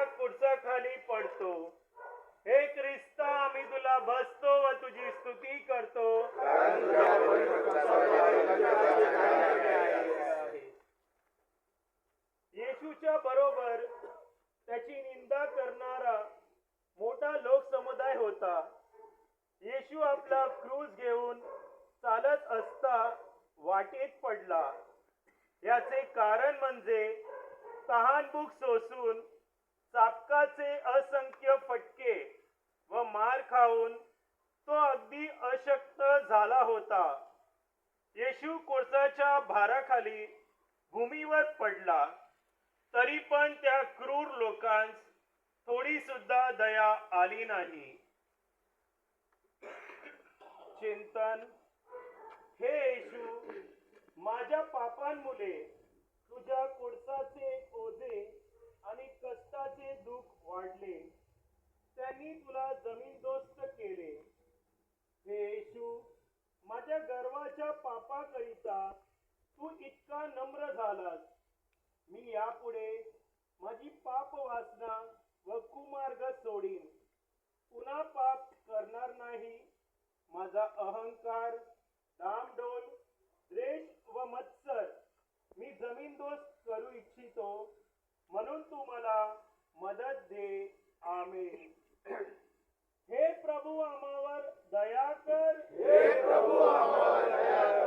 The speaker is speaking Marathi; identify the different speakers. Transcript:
Speaker 1: कुडसाखाली पडतो. हे ख्रिस्ता, आम्ही तुला बसतो व तुझी स्तुती करतो. येशूच्या बरोबर त्याची निंदा करणारा मोठा लोकसमुदाय होता. येशू आपला क्रूस घेऊन चालत असता वाटेत पडला. याचे कारण म्हणजे तहानभूक सोसून चाबकाचे असंख्य फटके व मार खाऊन तो अगदी अशक्त झाला होता. येशू कोळसाच्या भाराखाली भूमीवर पडला, तरी पण त्या क्रूर लोकांस थोडी सुद्धा दया आली नाही. चिंतन. हे येशू, माझ्या पापांमुळे तुझ्या कोळसाचे ओझे आणि कष्टाचे दुःख वाढले. त्यांनी तुला जमीनदोस्त केले. हे येशू, माझ्या गर्वाच्या पापाकरिता तू इतका नम्र झालास. मी यापुढे माझी पाप वासना व कुमार्ग सोडीन. पुन्हा पाप करणार नाही. माझा अहंकार, डामडोल, द्वेष व मत्सर मी जमीनदोस्त करू इच्छितो. म्हणून तू मला मदत दे. आमेन. हे प्रभू, आम्हावर दया कर.
Speaker 2: हे प्रभू, आम्हावर दया कर.